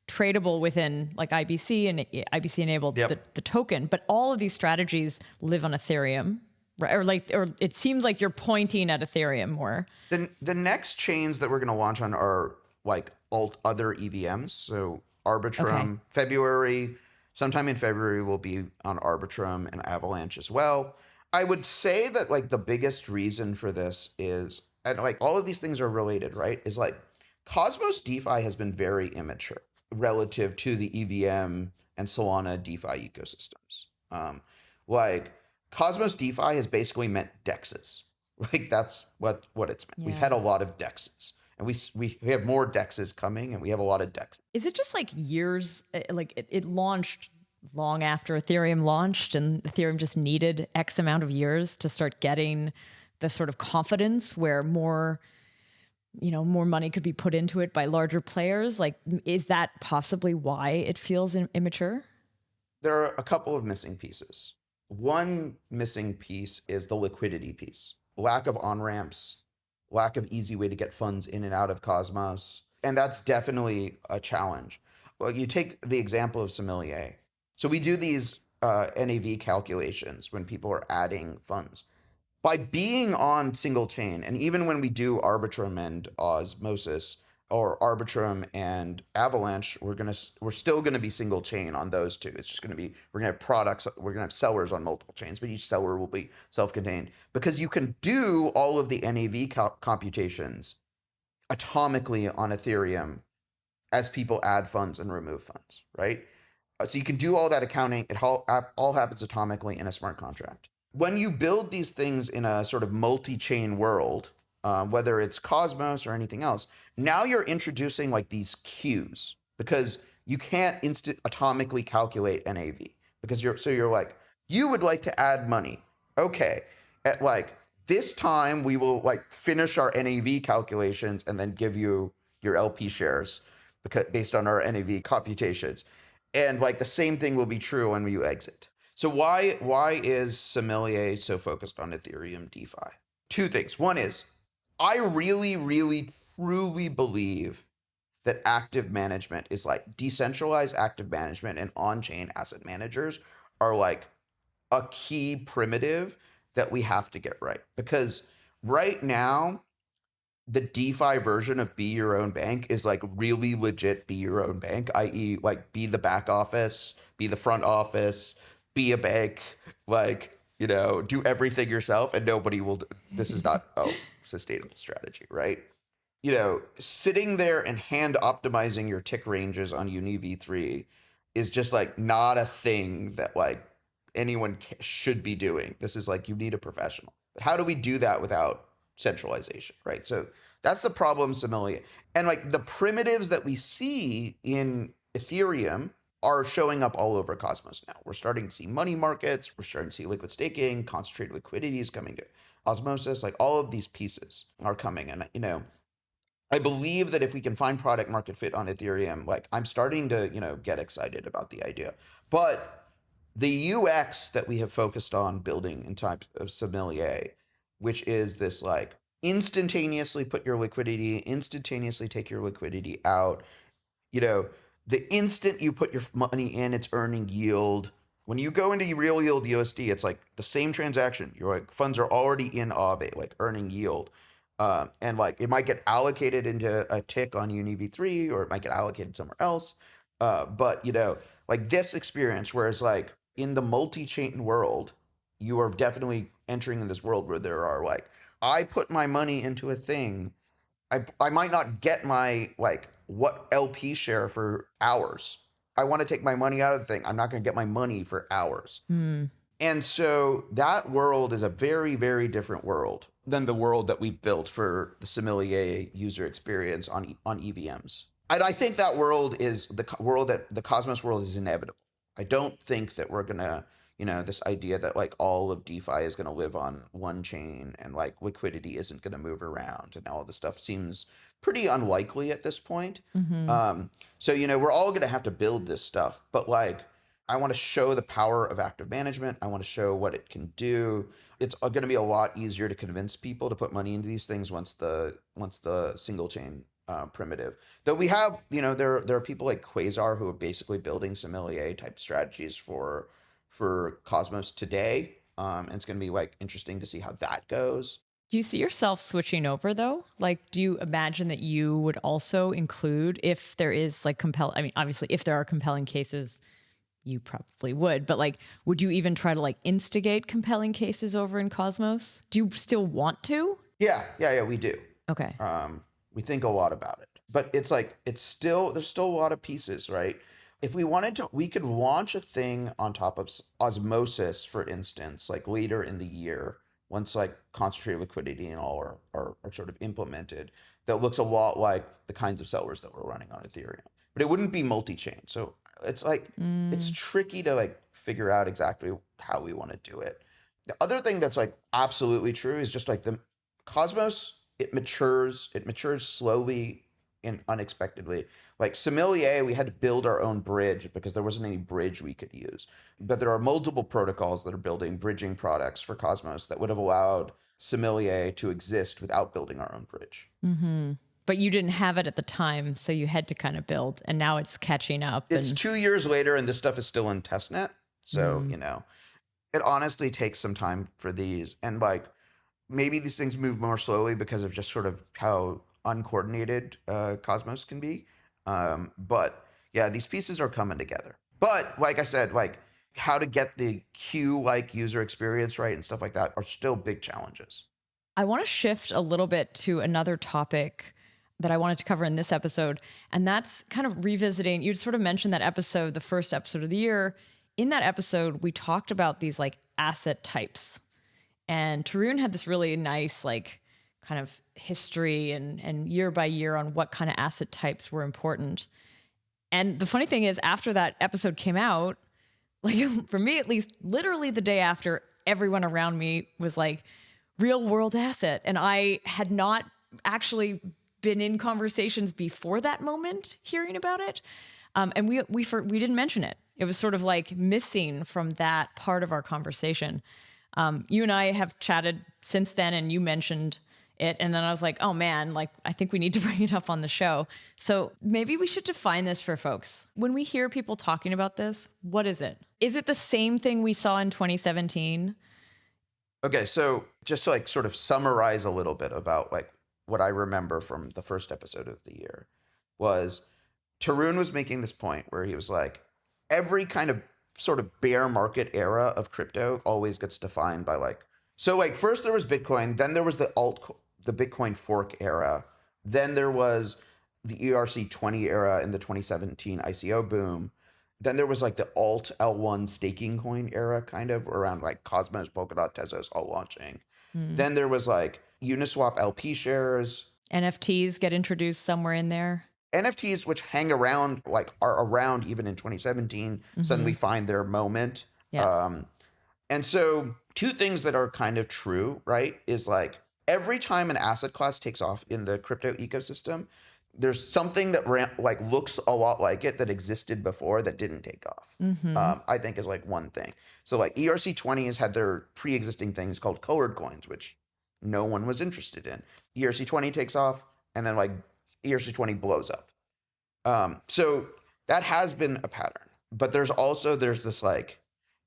tradable within like IBC and IBC enabled the token, but all of these strategies live on Ethereum, right? Or it seems like you're pointing at Ethereum more. The next chains that we're going to launch on are like other EVMs. So Arbitrum, sometime in February we'll be on Arbitrum and Avalanche as well. I would say that like the biggest reason for this is, and like all of these things are related, right? Is like Cosmos DeFi has been very immature relative to the EVM and Solana DeFi ecosystems. Like Cosmos DeFi has basically meant DEXs. Like that's what it's meant. Yeah. We've had a lot of DEXs, and we have more DEXs coming, and we have a lot of DEXs. Is it just like years? Like it launched long after Ethereum launched, and Ethereum just needed X amount of years to start getting the sort of confidence where more money could be put into it by larger players. Like, is that possibly why it feels immature? There are a couple of missing pieces. One missing piece is the liquidity piece. Lack of on-ramps, lack of easy way to get funds in and out of Cosmos. And that's definitely a challenge. Well, you take the example of Sommelier. So we do these NAV calculations when people are adding funds. By being on single chain, and even when we do Arbitrum and Osmosis, or Arbitrum and Avalanche, we're still gonna be single chain on those two. It's just gonna be, we're gonna have products, we're gonna have sellers on multiple chains, but each seller will be self-contained because you can do all of the NAV computations atomically on Ethereum as people add funds and remove funds, right? So you can do all that accounting. It all happens atomically in a smart contract. When you build these things in a sort of multi-chain world, whether it's Cosmos or anything else, now you're introducing like these queues because you can't atomically calculate NAV because you're like, you would like to add money. Okay. At like this time, we will like finish our NAV calculations and then give you your LP shares because based on our NAV computations. And like the same thing will be true when you exit. So why is Sommelier so focused on Ethereum DeFi? Two things. One is I really, really, truly believe that active management is like decentralized active management and on-chain asset managers are like a key primitive that we have to get right. Because right now, the DeFi version of be your own bank is like really legit be your own bank, i.e. like be the back office, be the front office, be a bank, like, you know, do everything yourself and nobody will, this is not a sustainable strategy, right? You know, sitting there and hand optimizing your tick ranges on UniV3 is just like not a thing that like anyone should be doing. This is like, you need a professional. But how do we do that without centralization, right? So that's the problem, Sommelier. And like the primitives that we see in Ethereum are showing up all over Cosmos now. We're starting to see money markets. We're starting to see liquid staking, concentrated liquidity is coming to Osmosis. Like all of these pieces are coming. And, you know, I believe that if we can find product market fit on Ethereum, like I'm starting to, you know, get excited about the idea. But the UX that we have focused on building in type of Sommelier, which is this like instantaneously put your liquidity, instantaneously take your liquidity out, you know, the instant you put your money in, it's earning yield. When you go into real yield USD, it's like the same transaction. Your like funds are already in Aave, like earning yield. And like it might get allocated into a tick on UniV3 or it might get allocated somewhere else. But you know, like this experience, whereas like in the multi-chain world, you are definitely entering in this world where there are like, I put my money into a thing. I might not get my like what LP share for hours. I want to take my money out of the thing. I'm not going to get my money for hours. And so that world is a very, very different world than the world that we've built for the Sommelier user experience on EVMs. And I think that world is the world that the Cosmos world is inevitable. I don't think that we're going to, you know, this idea that like all of DeFi is going to live on one chain and like liquidity isn't going to move around and all this stuff seems pretty unlikely at this point. So, you know, we're all going to have to build this stuff, but like, I want to show the power of active management. I want to show what it can do. It's going to be a lot easier to convince people to put money into these things once the single chain primitive. Though we have, you know, there are people like Quasar who are basically building Sommelier type strategies for Cosmos today. And it's going to be like interesting to see how that goes. Do you see yourself switching over though? Like, do you imagine that you would also include if there is like I mean, obviously if there are compelling cases, you probably would, but like, would you even try to like instigate compelling cases over in Cosmos? Do you still want to? Yeah, we do. Okay. We think a lot about it, but it's like, there's still a lot of pieces, right? If we wanted to, we could launch a thing on top of Osmosis, for instance, like later in the year, once like concentrated liquidity and all are sort of implemented, that looks a lot like the kinds of sellers that we're running on Ethereum, but it wouldn't be multi-chain. So it's like, it's tricky to like figure out exactly how we want to do it. The other thing that's like absolutely true is just like the Cosmos, it matures slowly and unexpectedly. Like Sommelier, we had to build our own bridge because there wasn't any bridge we could use. But there are multiple protocols that are building bridging products for Cosmos that would have allowed Sommelier to exist without building our own bridge. But you didn't have it at the time, so you had to kind of build, and now it's catching up. It's 2 years later, and this stuff is still in testnet. So, it honestly takes some time for these. And like, maybe these things move more slowly because of just sort of how uncoordinated Cosmos can be. But yeah, these pieces are coming together. But like I said, like how to get the Q-like user experience right and stuff like that are still big challenges. I want to shift a little bit to another topic that I wanted to cover in this episode. And that's kind of revisiting, you sort of mentioned that episode, the first episode of the year. In that episode, we talked about these like asset types. And Tarun had this really nice like kind of history and year by year on what kind of asset types were important. And the funny thing is, after that episode came out, like for me at least, literally the day after, everyone around me was like, real world asset. And I had not actually been in conversations before that moment hearing about it. And we didn't mention it. It was sort of like missing from that part of our conversation. You and I have chatted since then, and you mentioned it. And then I was like, oh man, like I think we need to bring it up on the show. So maybe we should define this for folks. When we hear people talking about this, what is it? Is it the same thing we saw in 2017? Okay, so just to like sort of summarize a little bit about like what I remember from the first episode of the year was Tarun was making this point where he was like, every kind of sort of bear market era of crypto always gets defined by like, so like first there was Bitcoin, then there was the Bitcoin fork era, then there was the ERC20 era in the 2017 ICO boom. Then there was like the alt L1 staking coin era, kind of around like Cosmos, Polkadot, Tezos all launching. Then there was like Uniswap LP shares. NFTs get introduced somewhere in there. NFTs, which hang around, like are around even in 2017, suddenly find their moment. Yeah. And so two things that are kind of true, right, is like every time an asset class takes off in the crypto ecosystem, there's something that like looks a lot like it that existed before that didn't take off. I think is like one thing. So like ERC20 has had their pre-existing things called colored coins, which no one was interested in. ERC20 takes off, and then like ERC20 blows up. So that has been a pattern. But there's this like,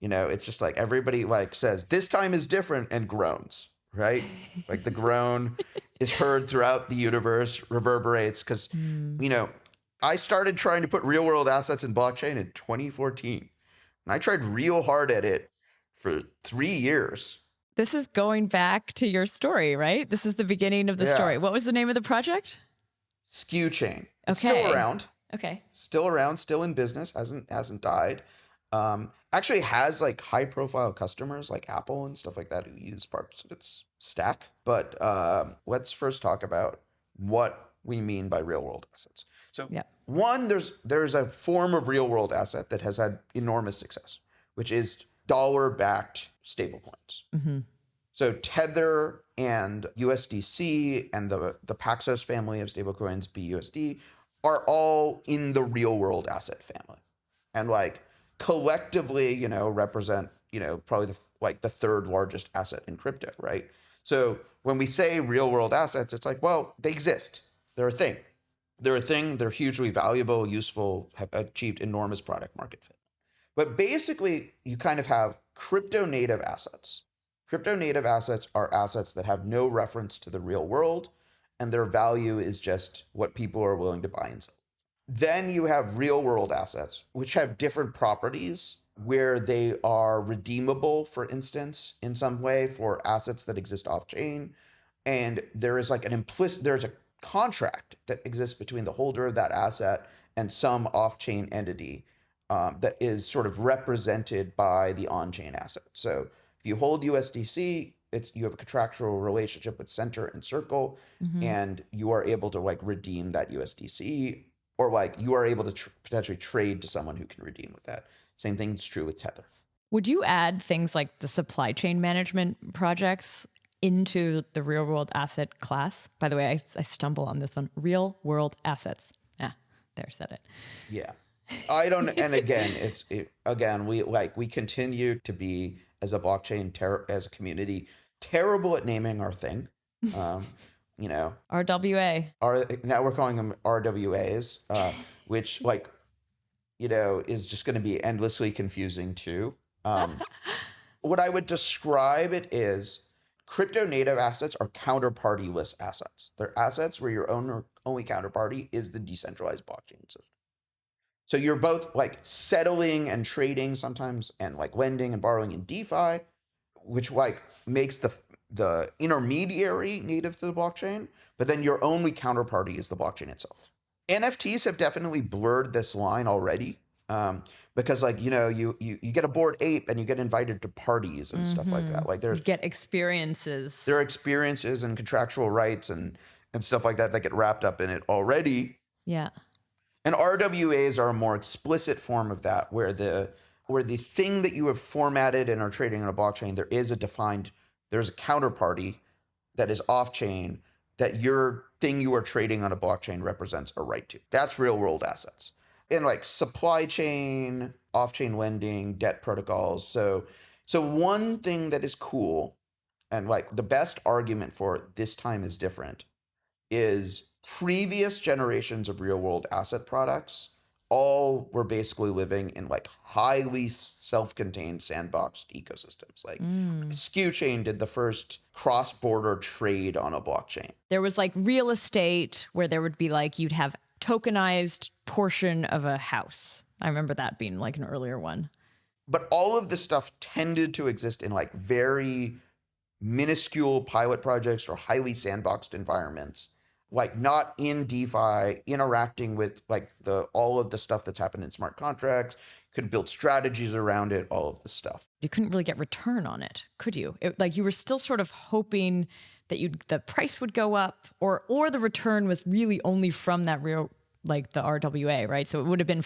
it's just like everybody like says this time is different and groans, right? Like the groan is heard throughout the universe, reverberates because, I started trying to put real world assets in blockchain in 2014. And I tried real hard at it for 3 years. This is going back to your story, right? This is the beginning of the story. What was the name of the project? Skew Chain. It's Okay. still around. Okay. Still around, still in business, hasn't died. Actually has like high profile customers like Apple and stuff like that who use parts of its stack. But let's first talk about what we mean by real world assets. So one, there's a form of real world asset that has had enormous success, which is dollar-backed stablecoins. So Tether and USDC and the Paxos family of stablecoins, BUSD, are all in the real world asset family. And like collectively, represent, probably the third largest asset in crypto, right? So when we say real world assets, it's like, well, they exist. They're a thing. They're hugely valuable, useful, have achieved enormous product market fit. But basically, you kind of have crypto native assets. Crypto native assets are assets that have no reference to the real world, and their value is just what people are willing to buy and sell. Then you have real world assets, which have different properties where they are redeemable, for instance, in some way for assets that exist off chain. And there is like there's a contract that exists between the holder of that asset and some off chain entity that is sort of represented by the on chain asset. So if you hold USDC, you have a contractual relationship with Center and Circle, and you are able to like redeem that USDC, or like you are able to potentially trade to someone who can redeem with that. Same thing's true with Tether. Would you add things like the supply chain management projects into the real world asset class? By the way, I stumble on this one. Real world assets. There, said it. Yeah. I don't, and again, we continue to be, as a blockchain, as a community, terrible at naming our thing. RWA. Now we're calling them RWAs, which is just going to be endlessly confusing too. What I would describe it is crypto native assets are counterparty-less assets. They're assets where your only counterparty is the decentralized blockchain system. So you're both like settling and trading sometimes and like lending and borrowing in DeFi, which like makes the intermediary native to the blockchain, but then your only counterparty is the blockchain itself. NFTs have definitely blurred this line already, because you get a Bored Ape and you get invited to parties and stuff like that. Like you get experiences. There are experiences and contractual rights and stuff like that get wrapped up in it already. Yeah. And RWAs are a more explicit form of that, where the thing that you have formatted and are trading on a blockchain, there's a counterparty that is off-chain that your thing you are trading on a blockchain represents a right to. That's real world assets. In like supply chain, off-chain lending, debt protocols. So one thing that is cool, and like the best argument for this time is different, is previous generations of real world asset products all were basically living in like highly self-contained sandboxed ecosystems. Like Skew Chain did the first cross-border trade on a blockchain. There was like real estate where there would be like, you'd have tokenized portion of a house. I remember that being like an earlier one. But all of this stuff tended to exist in like very minuscule pilot projects or highly sandboxed environments, like not in DeFi, interacting with like all of the stuff that's happened in smart contracts, could build strategies around it, all of this stuff. You couldn't really get return on it, could you? Like you were still sort of hoping that the price would go up, or the return was really only from that real, like the RWA, right? So it would have been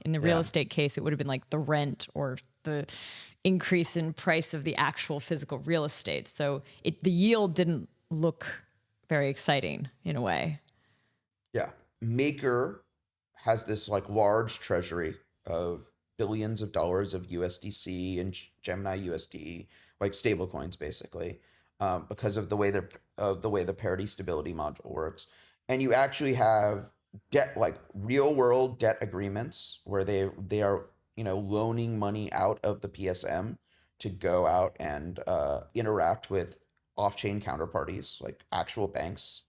in the real estate case, it would have been like the rent or the increase in price of the actual physical real estate. So the yield didn't look very exciting in a way. Yeah. Maker has this like large treasury of billions of dollars of USDC and Gemini USD, like stable coins basically, because of the way the parity stability module works. And you actually have debt, like real world debt agreements where they are, loaning money out of the PSM to go out and interact with off-chain counterparties, like actual banks.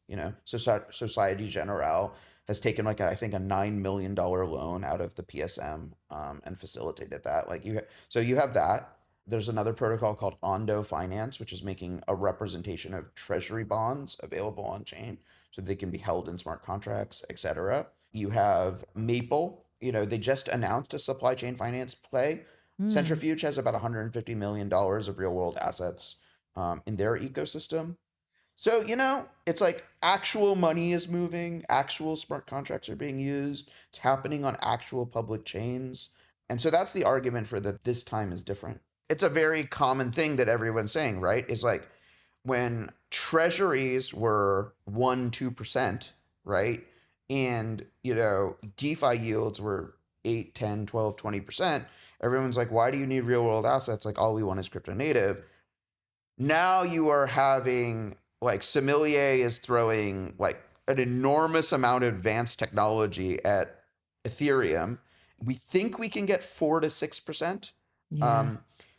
Societe Generale has taken like I think a $9 million loan out of the PSM and facilitated that. So you have that. There's another protocol called Ondo Finance, which is making a representation of treasury bonds available on chain so they can be held in smart contracts, etc. You have Maple. They just announced a supply chain finance play. Centrifuge has about $150 million of real world assets in their ecosystem. So, it's like actual money is moving, actual smart contracts are being used. It's happening on actual public chains. And so that's the argument for that this time is different. It's a very common thing that everyone's saying, right? Is like when treasuries were 1-2%, right? And, DeFi yields were 8, 10, 12, 20%. Everyone's like, why do you need real world assets? Like all we want is crypto native. Now you are having like Sommelier is throwing like an enormous amount of advanced technology at Ethereum. We think we can get 4 to 6%,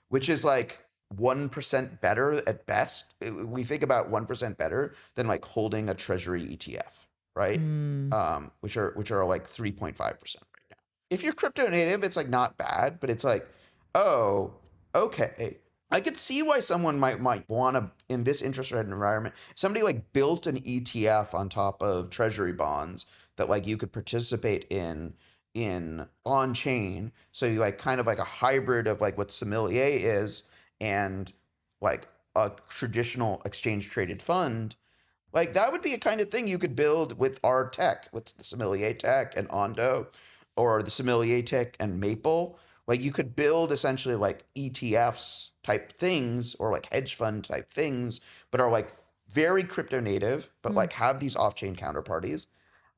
which is like 1% better at best. We think about 1% better than like holding a treasury ETF, right? Which are like 3.5% right now. If you're crypto native, it's like not bad, but it's like, oh, okay. I could see why someone might want to, in this interest rate environment, somebody like built an ETF on top of treasury bonds that like you could participate in on chain. So you like kind of like a hybrid of like what Sommelier is and like a traditional exchange traded fund. Like that would be a kind of thing you could build with our tech, with the Sommelier tech and Ondo, or the Sommelier tech and Maple. Like you could build essentially like ETFs type things or like hedge fund type things, but are like very crypto native, but like have these off-chain counterparties.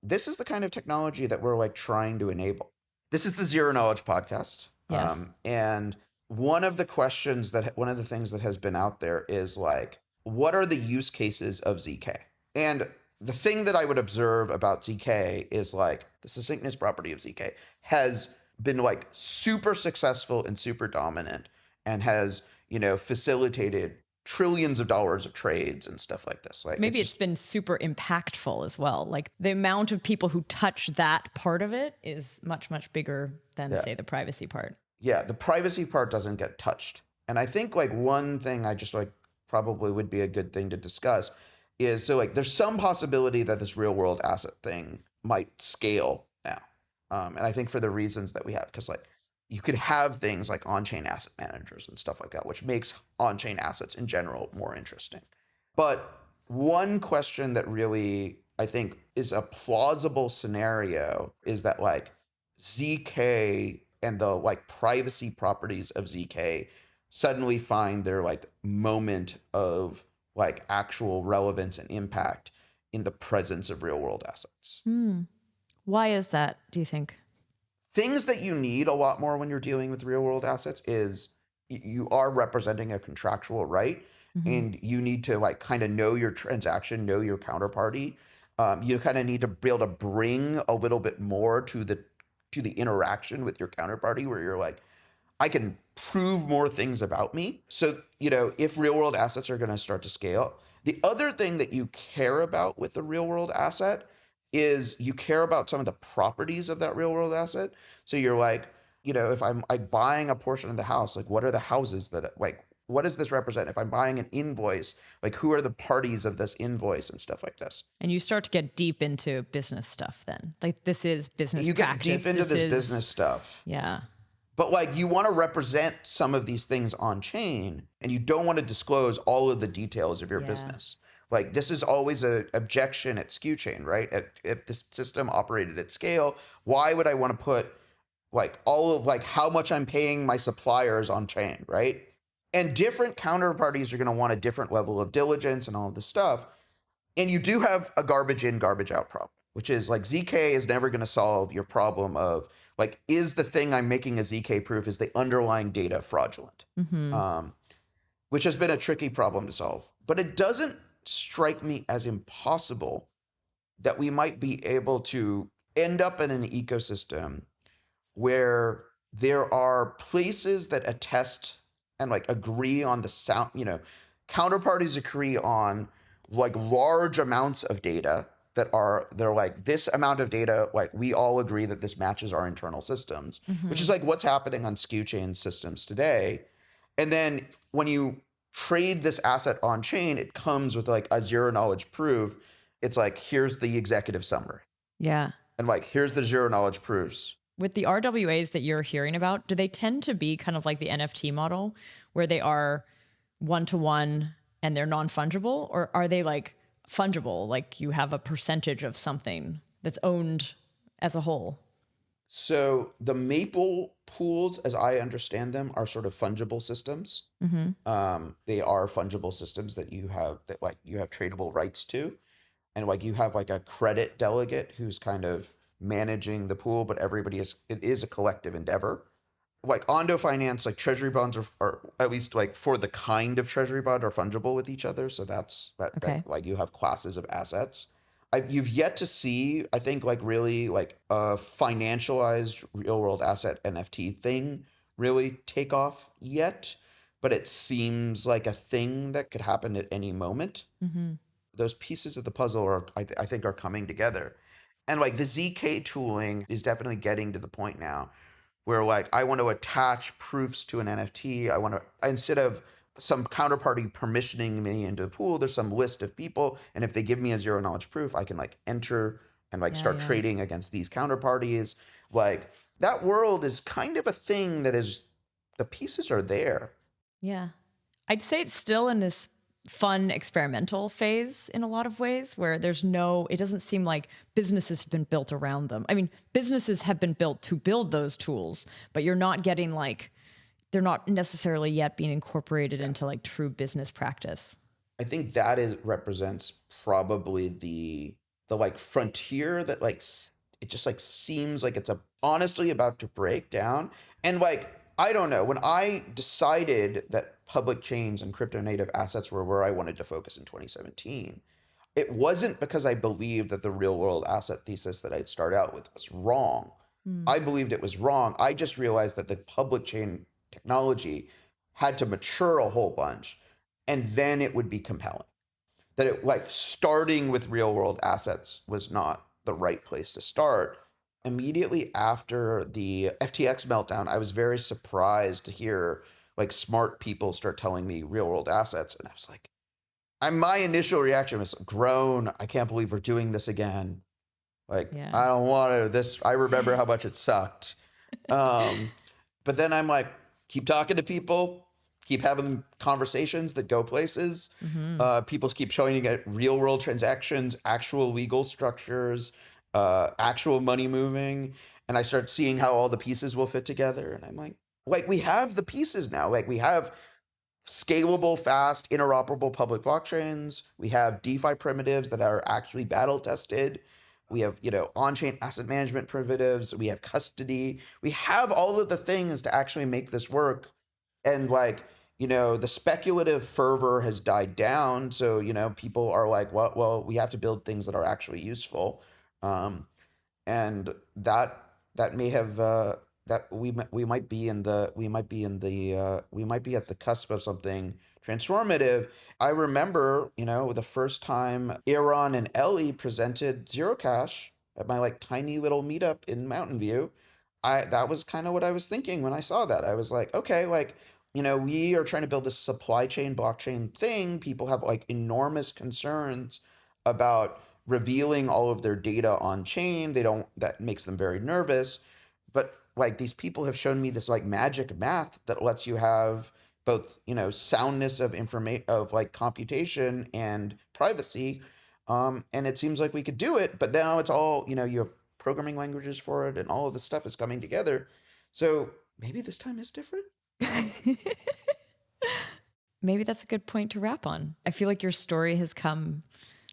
This is the kind of technology that we're like trying to enable. This is the Zero Knowledge podcast. Yeah. And one of the things that has been out there is like, what are the use cases of ZK? And the thing that I would observe about ZK is like the succinctness property of ZK has been like super successful and super dominant and has, facilitated trillions of dollars of trades and stuff like this. Like Maybe it's been super impactful as well. Like the amount of people who touch that part of it is much, much bigger than, say, the privacy part. Yeah, the privacy part doesn't get touched. And I think like one thing I just like probably would be a good thing to discuss is, so like there's some possibility that this real world asset thing might scale now. And I think for the reasons that we have, because like you could have things like on-chain asset managers and stuff like that, which makes on-chain assets in general more interesting. But one question that really I think is a plausible scenario is that like ZK and the like privacy properties of ZK suddenly find their like moment of like actual relevance and impact in the presence of real world assets. Why is that, do you think? Things that you need a lot more when you're dealing with real world assets is you are representing a contractual right, and you need to like kind of know your transaction, know your counterparty. You kind of need to be able to bring a little bit more to the interaction with your counterparty, where you're like, I can prove more things about me. So, if real world assets are going to start to scale, the other thing that you care about with the real world asset is you care about some of the properties of that real world asset. So you're like, if I'm like buying a portion of the house, like what are the houses that like, what does this represent? If I'm buying an invoice, like who are the parties of this invoice and stuff like this? And you start to get deep into business stuff then. Like this is business You practice. get deep into this business stuff. Yeah. But like you want to represent some of these things on chain, and you don't want to disclose all of the details of your business. Like this is always an objection at skew chain, right? If this system operated at scale, why would I want to put like all of like how much I'm paying my suppliers on chain, right? And different counterparties are going to want a different level of diligence and all of this stuff. And you do have a garbage in, garbage out problem, which is like ZK is never going to solve your problem of like, is the thing I'm making a ZK proof, is the underlying data fraudulent? Which has been a tricky problem to solve. But it doesn't strike me as impossible that we might be able to end up in an ecosystem where there are places that attest and like agree on the sound, counterparties agree on like large amounts of data they're like, this amount of data, like we all agree that this matches our internal systems, which is like what's happening on skew chain systems today. And then when you trade this asset on chain, it comes with like a zero knowledge proof. It's like, here's the executive summary. Yeah. And like, here's the zero knowledge proofs. With the RWAs that you're hearing about, do they tend to be kind of like the NFT model where they are one-to-one and they're non-fungible? Or are they like fungible, like you have a percentage of something that's owned as a whole? So the Maple pools, as I understand them, are sort of fungible systems. They are fungible systems that you have tradable rights to. And like you have like a credit delegate who's kind of managing the pool, but it is a collective endeavor. Like Ondo Finance, like treasury bonds are at least like for the kind of treasury bond are fungible with each other. So that like you have classes of assets. You've yet to see, I think, like really like a financialized real world asset NFT thing really take off yet, but it seems like a thing that could happen at any moment. Those pieces of the puzzle are, I think, are coming together. And like the ZK tooling is definitely getting to the point now where like I want to attach proofs to an NFT. I want to, instead of some counterparty permissioning me into the pool, there's some list of people. And if they give me a zero knowledge proof, I can like enter and like start trading against these counterparties. Like that world is kind of a thing that is, the pieces are there. Yeah. I'd say it's still in this fun experimental phase in a lot of ways where it doesn't seem like businesses have been built around them. I mean, businesses have been built to build those tools, but you're not getting like, they're not necessarily yet being incorporated into like true business practice. I think that represents probably the like frontier that like, it just like seems like it's honestly about to break down. And like, I don't know, when I decided that public chains and crypto native assets were where I wanted to focus in 2017, it wasn't because I believed that the real world asset thesis that I'd start out with was wrong. I believed it was wrong. I just realized that the public chain technology had to mature a whole bunch, and then it would be compelling. That it, like, starting with real world assets was not the right place to start. Immediately after the FTX meltdown, I was very surprised to hear like smart people start telling me real world assets. And I was like, my initial reaction was groan. I can't believe we're doing this again. Like, Yeah. I don't want to this. I remember how much it sucked. But then I'm like, keep talking to people, keep having conversations that go places. People keep showing you get real world transactions, actual legal structures, actual money moving. And I start seeing how all the pieces will fit together. And I'm like, we have the pieces now. Like, we have scalable, fast, interoperable public blockchains. We have DeFi primitives that are actually battle tested. We have, on-chain asset management primitives. We have custody. We have all of the things to actually make this work. And like, the speculative fervor has died down. So, people are like, well, we have to build things that are actually useful. And that may have, that we might be at the cusp of something transformative. I remember, the first time Aaron and Ellie presented Zero Cash at my like tiny little meetup in Mountain View. That was kind of what I was thinking when I saw that. I was like, okay, like, we are trying to build this supply chain blockchain thing. People have like enormous concerns about revealing all of their data on chain. That makes them very nervous. But like, these people have shown me this like magic math that lets you have both, soundness of information, of like computation and privacy. And it seems like we could do it, but now it's all, you have programming languages for it and all of this stuff is coming together. So maybe this time is different. Maybe that's a good point to wrap on. I feel like your story has come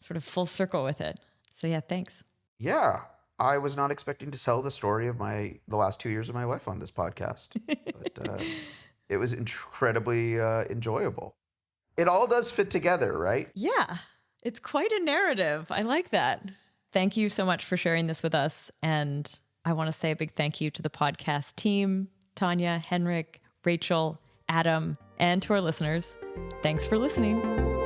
sort of full circle with it. So yeah, thanks. Yeah. I was not expecting to tell the story of the last 2 years of my life on this podcast, but it was incredibly enjoyable. It all does fit together, right? Yeah, it's quite a narrative. I like that. Thank you so much for sharing this with us. And I want to say a big thank you to the podcast team, Tanya, Henrik, Rachel, Adam, and to our listeners. Thanks for listening.